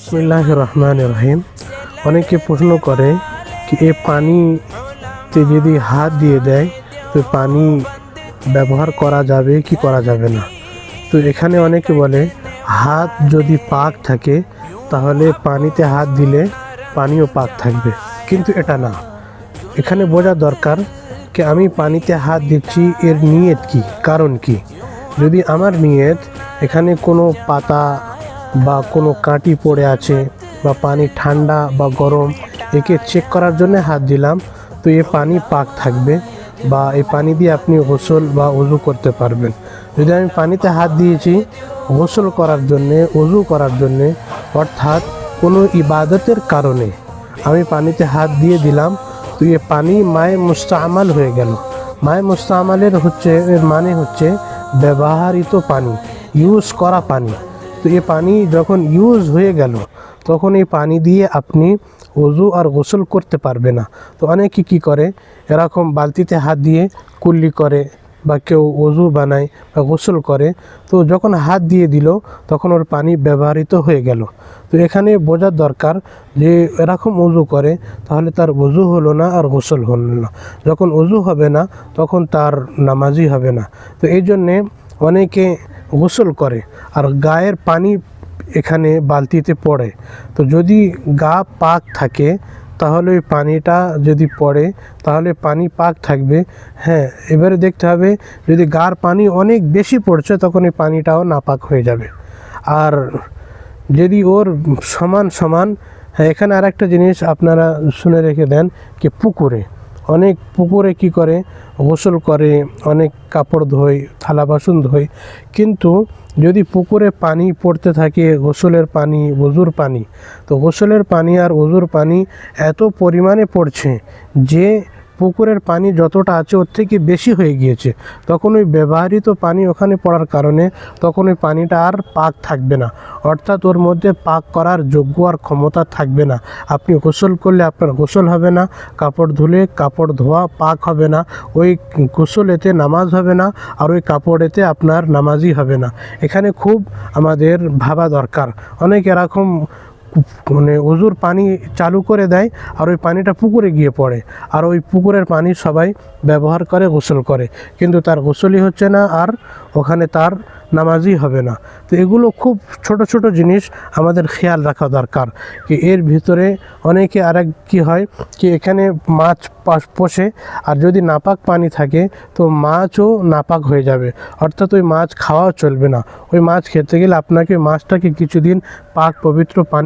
বিসমিল্লাহির রহমানির রহিম। অনেকে প্রশ্ন করে কি এই পানিতে যদি হাত দিয়ে দেয় তো পানি ব্যবহার করা যাবে কি করা যাবে না। তো এখানে অনেকে বলে হাত যদি পাক থাকে তাহলে পানিতে হাত দিলে পানিও পাক থাকবে, কিন্তু এটা না। এখানে বোঝা দরকার কি আমি পানিতে হাত দিচ্ছি এর নিয়ত কি, কারণ কি। যদি আমার নিয়ত এখানে কোনো পাতা বা কোনো কাঁটি পড়ে আছে বা পানি ঠান্ডা বা গরম একে চেক করার জন্য হাত দিলাম, তো এ পানি পাক থাকবে বা এই পানি দিয়ে আপনি গোসল বা ওযু করতে পারবেন। যদি আমি পানিতে হাত দিয়েছি গোসল করার জন্যে, ওযু করার জন্যে, অর্থাৎ কোনো ইবাদতের কারণে আমি পানিতে হাত দিয়ে দিলাম, তো এ পানি মায়ে মুস্তামাল হয়ে গেল। মায়ে মুস্তামালের এর মানে হচ্ছে ব্যবহৃত পানি, ইউজ করা পানি। তো এই পানি যখন ইউজ হয়ে গেল তখন এই পানি দিয়ে আপনি ওযু আর গোসল করতে পারবে না। তো অনেকে কী করে, এরকম বালতিতে হাত দিয়ে কুল্লি করে বা কেউ ওযু বানায় বা গোসল করে, তো যখন হাত দিয়ে দিল তখন ওর পানি ব্যবহৃত হয়ে গেল। তো এখানে বোঝার দরকার যে এরকম ওযু করে তাহলে তার ওযু হলো না আর গোসল হলো না। যখন ওযু হবে না তখন তার নামাজই হবে না। তো এই জন্যে অনেকে গোসল করে আর গায়ের পানি এখানে বালতিতে পড়ে। তো যদি গা পাক থাকে তাহলে ওই পানিটা যদি পড়ে তাহলে পানি পাক থাকবে। হ্যাঁ, এবারে দেখতে হবে যদি গার পানি অনেক বেশি পড়ছে তখন এই পানিটাও নাপাক হয়ে যাবে। আর যদি ওর সমান সমান, হ্যাঁ, এখানে আর একটা জিনিস আপনারা শুনে রেখে দেন কি অনেক পুকুরে কি করে গোসল করে, অনেক কাপড় ধোয়, থালা বাসন ধোয়, কিন্তু যদি পুকুরে পানি পড়তে থাকে গোসলের পানি, ওযুর পানি, তো গোসলের পানি আর ওযুর পানি এত পরিমাণে পড়ছে যে পুকুরের পানি যতটা আছে ওর থেকে বেশি হয়ে গিয়েছে, তখন ওই ব্যবহৃত পানি ওখানে পড়ার কারণে তখন ওই পানিটা আর পাক থাকবে না, অর্থাৎ ওর মধ্যে পাক করার যোগ্য আর ক্ষমতা থাকবে না। আপনি গোসল করলে আপনার গোসল হবে না, কাপড় ধুলে কাপড় ধোয়া পাক হবে না, ওই গোসলেতে নামাজ হবে না, আর ওই কাপড়েতে আপনার নামাজই হবে না। এখানে খুব আমাদের ভাবা দরকার। অনেক এরকম মানে ওযুর পানি চালু করে দেয় আর ওই পানিটা পুকুরে গিয়ে পড়ে, আর ওই পুকুরের পানি সবাই ব্যবহার করে, গোসল করে, কিন্তু তার গোসলই হচ্ছে না আর ওখানে তার নামাজই হবে না। তো এগুলো খুব ছোট ছোট জিনিস আমাদের খেয়াল রাখা দরকার কি এর ভিতরে অনেকে আরেক কী হয় কি এখানে মাছ পোষে, আর যদি নাপাক পানি থাকে তো মাছও নাপাক হয়ে যাবে, অর্থাৎ ওই মাছ খাওয়াও চলবে না। ওই মাছ খেতে গেলে আপনাকে মাছটাকে কিছুদিন পাক পবিত্র পানি